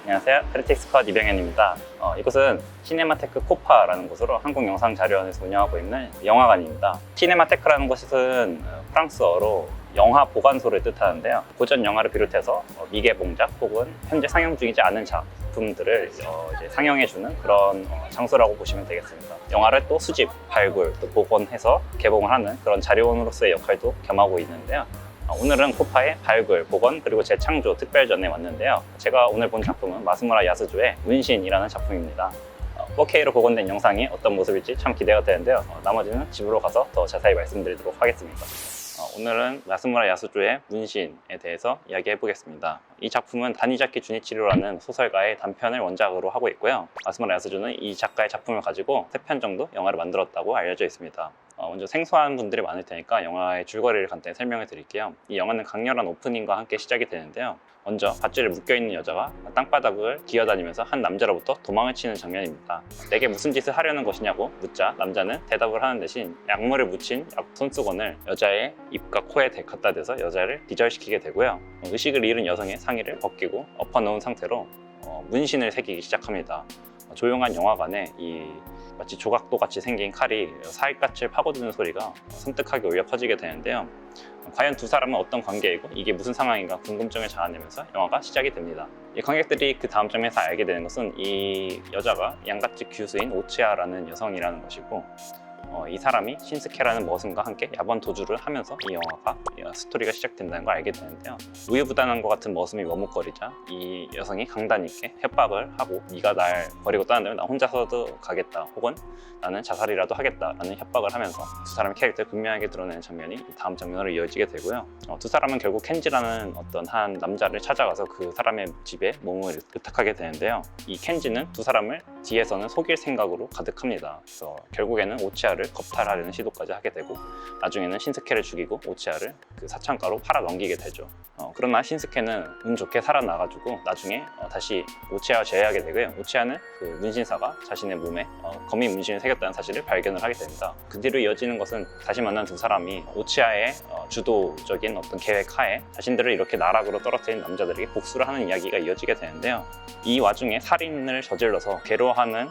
안녕하세요. 크리틱 스팟 이병현입니다. 이곳은 시네마테크 코파라는 곳으로 한국영상자료원에서 운영하고 있는 영화관입니다. 시네마테크라는 곳은 프랑스어로 영화 보관소를 뜻하는데요. 고전 영화를 비롯해서 미개봉작 혹은 현재 상영 중이지 않은 작품들을 이제 상영해주는 그런 장소라고 보시면 되겠습니다. 영화를 또 수집, 발굴, 또 복원해서 개봉을 하는 그런 자료원으로서의 역할도 겸하고 있는데요. 오늘은 코파의 발굴, 복원, 그리고 재창조 특별전에 왔는데요. 제가 오늘 본 작품은 마스무라 야스조의 문신이라는 작품입니다. 4K로 복원된 영상이 어떤 모습일지 참 기대가 되는데요. 나머지는 집으로 가서 더 자세히 말씀드리도록 하겠습니다. 오늘은 마스무라 야스조의 문신에 대해서 이야기해 보겠습니다. 이 작품은 다니자키 주니치로라는 소설가의 단편을 원작으로 하고 있고요. 마스무라 야스조는 이 작가의 작품을 가지고 3편 정도 영화를 만들었다고 알려져 있습니다. 먼저 생소한 분들이 많을 테니까 영화의 줄거리를 간단히 설명해 드릴게요. 이 영화는 강렬한 오프닝과 함께 시작이 되는데요. 먼저 밧줄에 묶여있는 여자가 땅바닥을 기어다니면서 한 남자로부터 도망을 치는 장면입니다. 내게 무슨 짓을 하려는 것이냐고 묻자 남자는 대답을 하는 대신 약물을 묻힌 손수건을 여자의 입과 코에 갖다 대서 여자를 기절시키게 되고요. 의식을 잃은 여성의 상의를 벗기고 엎어놓은 상태로 문신을 새기기 시작합니다. 조용한 영화관에 마치 조각도 같이 생긴 칼이 사이까지를 파고드는 소리가 섬뜩하게 울려 퍼지게 되는데요. 과연 두 사람은 어떤 관계이고 이게 무슨 상황인가 궁금증을 자아내면서 영화가 시작이 됩니다. 이 관객들이 그 다음 점에서 알게 되는 것은 이 여자가 양가치 규수인 오치아라는 여성이라는 것이고, 이 사람이 신스케라는 머슴과 함께 야반 도주를 하면서 이 영화가 스토리가 시작된다는 걸 알게 되는데요. 우유부단한 것 같은 머슴이 머뭇거리자 이 여성이 강단 있게 협박을 하고 네가 날 버리고 떠난다면 나 혼자서도 가겠다, 혹은 나는 자살이라도 하겠다라는 협박을 하면서 두 사람의 캐릭터를 극명하게 드러내는 장면이 다음 장면으로 이어지게 되고요. 두 사람은 결국 켄지라는 어떤 한 남자를 찾아가서 그 사람의 집에 몸을 의탁하게 되는데요. 이 켄지는 두 사람을 뒤에서는 속일 생각으로 가득합니다. 그래서 결국에는 오치아를 겁탈하려는 시도까지 하게 되고, 나중에는 신스케를 죽이고 오치아를 그 사창가로 팔아 넘기게 되죠. 그러나 신스케는 운 좋게 살아나가지고 나중에 다시 오치아와 재회하게 되고요. 오치아는 그 문신사가 자신의 몸에 거미 문신을 새겼다는 사실을 발견을 하게 됩니다. 그 뒤로 이어지는 것은 다시 만난 두 사람이 오치아의 주도적인 어떤 계획 하에 자신들을 이렇게 나락으로 떨어뜨린 남자들에게 복수를 하는 이야기가 이어지게 되는데요. 이 와중에 살인을 저질러서 괴로워하는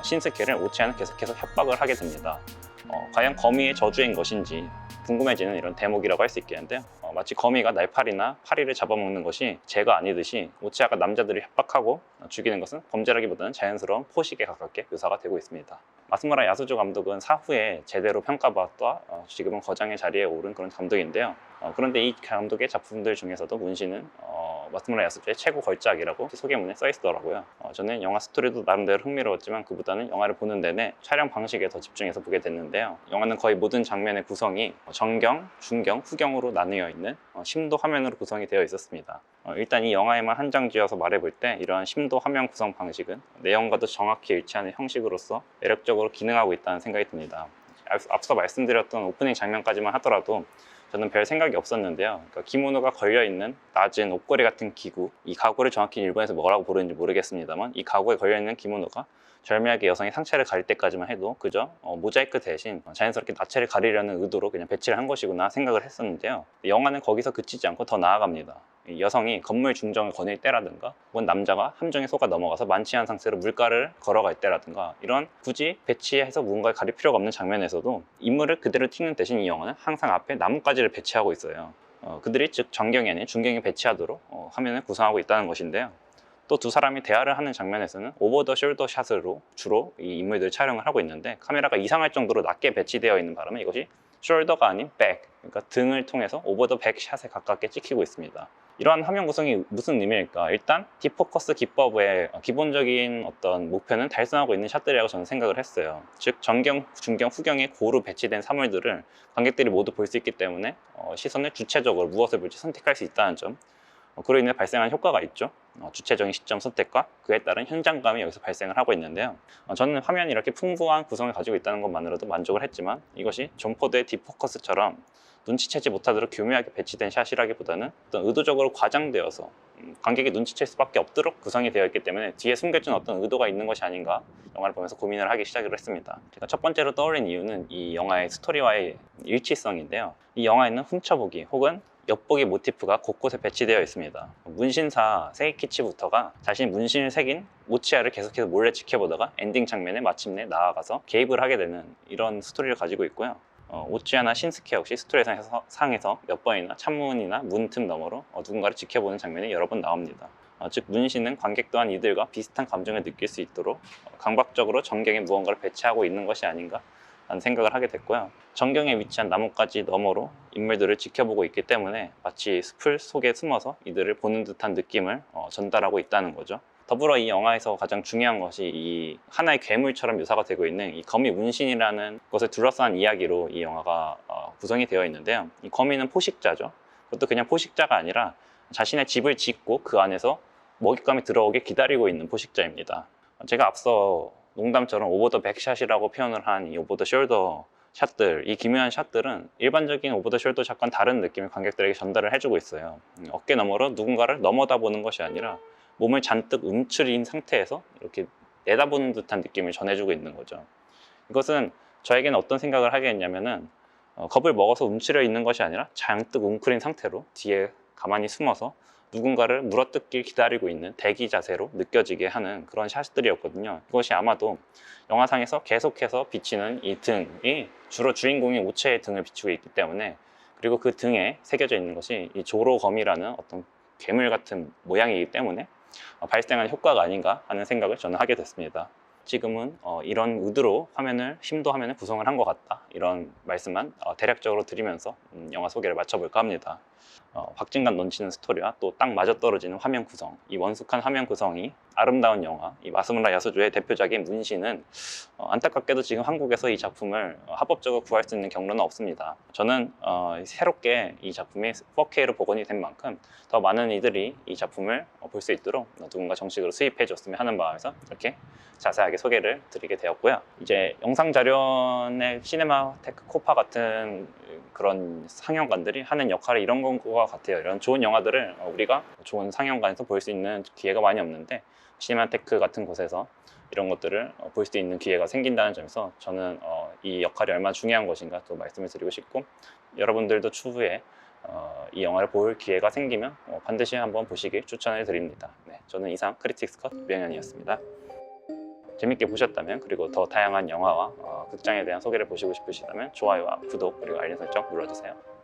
신스케를 오치아는 계속해서 협박을 하게 됩니다. 과연 거미의 저주인 것인지 궁금해지는 이런 대목이라고 할 수 있겠는데요. 마치 거미가 날파리나 파리를 잡아먹는 것이 죄가 아니듯이 오치아가 남자들을 협박하고 죽이는 것은 범죄라기보다는 자연스러운 포식에 가깝게 묘사가 되고 있습니다. 마스무라 야스조 감독은 사후에 제대로 평가받다 지금은 거장의 자리에 오른 그런 감독인데요. 그런데 이 감독의 작품들 중에서도 문신은 마스무라 야스조의 최고 걸작이라고 소개문에 써 있더라고요. 저는 영화 스토리도 나름대로 흥미로웠지만 그보다는 영화를 보는 내내 촬영 방식에 더 집중해서 보게 됐는데요. 영화는 거의 모든 장면의 구성이 정경, 중경, 후경으로 나뉘어 있는 심도 화면으로 구성이 되어 있었습니다. 일단 이 영화에만 한정지어서 말해볼 때 이러한 심도 화면 구성 방식은 내용과도 정확히 일치하는 형식으로서 매력적으로 기능하고 있다는 생각이 듭니다. 앞서 말씀드렸던 오프닝 장면까지만 하더라도 저는 별 생각이 없었는데요. 그러니까 기모노가 걸려있는 낮은 옷걸이 같은 기구, 이 가구를 정확히 일본에서 뭐라고 부르는지 모르겠습니다만 이 가구에 걸려있는 기모노가 절묘하게 여성의 상체를 가릴 때까지만 해도 그저 모자이크 대신 자연스럽게 나체를 가리려는 의도로 그냥 배치를 한 것이구나 생각을 했었는데요. 영화는 거기서 그치지 않고 더 나아갑니다. 여성이 건물 중정을 거닐 때라든가 혹은 남자가 함정에 속아 넘어가서 만취한 상태로 물가를 걸어갈 때라든가 이런 굳이 배치해서 무언가를 가릴 필요가 없는 장면에서도 인물을 그대로 튀는 대신 이 영화는 항상 앞에 나뭇가지를 배치하고 있어요. 그들이 즉 정경이 아닌 중경에 배치하도록 화면을 구성하고 있다는 것인데요. 또 두 사람이 대화를 하는 장면에서는 오버 더 숄더 샷으로 주로 이 인물들을 촬영을 하고 있는데 카메라가 이상할 정도로 낮게 배치되어 있는 바람에 이것이 숄더가 아닌 백, 그러니까 등을 통해서 오버 더 백 샷에 가깝게 찍히고 있습니다. 이러한 화면 구성이 무슨 의미일까? 일단 디포커스 기법의 기본적인 어떤 목표는 달성하고 있는 샷들이라고 저는 생각을 했어요. 즉 정경, 중경, 후경에 고루 배치된 사물들을 관객들이 모두 볼 수 있기 때문에 시선을 주체적으로 무엇을 볼지 선택할 수 있다는 점, 그로 인해 발생한 효과가 있죠. 주체적인 시점 선택과 그에 따른 현장감이 여기서 발생을 하고 있는데요. 저는 화면이 이렇게 풍부한 구성을 가지고 있다는 것만으로도 만족을 했지만 이것이 존 포드의 디포커스처럼 눈치채지 못하도록 교묘하게 배치된 샷이라기보다는 어떤 의도적으로 과장되어서 관객이 눈치챌 수밖에 없도록 구성이 되어 있기 때문에 뒤에 숨겨진 어떤 의도가 있는 것이 아닌가 영화를 보면서 고민을 하기 시작을 했습니다. 제가 첫 번째로 떠올린 이유는 이 영화의 스토리와의 일치성인데요. 이 영화에는 훔쳐보기 혹은 엿보기 모티프가 곳곳에 배치되어 있습니다. 문신사 세이키치부터가 자신이 문신을 새긴 모치아를 계속해서 몰래 지켜보다가 엔딩 장면에 마침내 나아가서 개입을 하게 되는 이런 스토리를 가지고 있고요. 오치아나 신스케 역시 스토리상에서 몇 번이나 창문이나 문틈 너머로 누군가를 지켜보는 장면이 여러 번 나옵니다. 즉 문신은 관객 또한 이들과 비슷한 감정을 느낄 수 있도록 강박적으로 전경에 무언가를 배치하고 있는 것이 아닌가 라는 생각을 하게 됐고요. 전경에 위치한 나뭇가지 너머로 인물들을 지켜보고 있기 때문에 마치 숲을 속에 숨어서 이들을 보는 듯한 느낌을 전달하고 있다는 거죠. 더불어 이 영화에서 가장 중요한 것이 이 하나의 괴물처럼 묘사가 되고 있는 이 거미 문신이라는 것을 둘러싼 이야기로 이 영화가 구성이 되어 있는데요. 이 거미는 포식자죠. 그것도 그냥 포식자가 아니라 자신의 집을 짓고 그 안에서 먹잇감이 들어오게 기다리고 있는 포식자입니다. 제가 앞서 농담처럼 오버 더 백샷이라고 표현을 한 이 오버 더 숄더 샷들, 이 기묘한 샷들은 일반적인 오버 더 숄더 샷과는 다른 느낌을 관객들에게 전달을 해주고 있어요. 어깨 너머로 누군가를 넘어다보는 것이 아니라 몸을 잔뜩 움츠린 상태에서 이렇게 내다보는 듯한 느낌을 전해주고 있는 거죠. 이것은 저에게는 어떤 생각을 하게 했냐면은 겁을 먹어서 움츠려 있는 것이 아니라 잔뜩 웅크린 상태로 뒤에 가만히 숨어서 누군가를 물어뜯길 기다리고 있는 대기 자세로 느껴지게 하는 그런 샷들이었거든요. 이것이 아마도 영화상에서 계속해서 비치는 이 등이 주로 주인공이 우체의 등을 비추고 있기 때문에, 그리고 그 등에 새겨져 있는 것이 이 조로검이라는 어떤 괴물 같은 모양이기 때문에 발생한 효과가 아닌가 하는 생각을 저는 하게 됐습니다. 지금은 이런 의도로 심도 화면을 구성을 한 것 같다, 이런 말씀만 대략적으로 드리면서 영화 소개를 마쳐볼까 합니다. 박진감 넘치는 스토리와 또 딱 맞아떨어지는 화면 구성, 이 원숙한 화면 구성이 아름다운 영화 이 마스무라 야스주의 대표작인 문신은 안타깝게도 지금 한국에서 이 작품을 합법적으로 구할 수 있는 경로는 없습니다. 저는 새롭게 이 작품이 4K로 복원이 된 만큼 더 많은 이들이 이 작품을 볼 수 있도록 누군가 정식으로 수입해 줬으면 하는 마음에서 이렇게 자세하게 소개를 드리게 되었고요. 이제 영상 자료의 시네마테크 코파 같은 그런 상영관들이 하는 역할이 이런 건 것 같아요. 이런 좋은 영화들을 우리가 좋은 상영관에서 볼 수 있는 기회가 많이 없는데, 시네마테크 같은 곳에서 이런 것들을 볼 수 있는 기회가 생긴다는 점에서 저는 이 역할이 얼마나 중요한 것인가 또 말씀을 드리고 싶고, 여러분들도 추후에 이 영화를 볼 기회가 생기면 반드시 한번 보시길 추천을 드립니다. 네, 저는 이상 크리틱스 컷 유병현이었습니다. 재밌게 보셨다면, 그리고 더 다양한 영화와 극장에 대한 소개를 보시고 싶으시다면 좋아요와 구독 그리고 알림 설정 눌러주세요.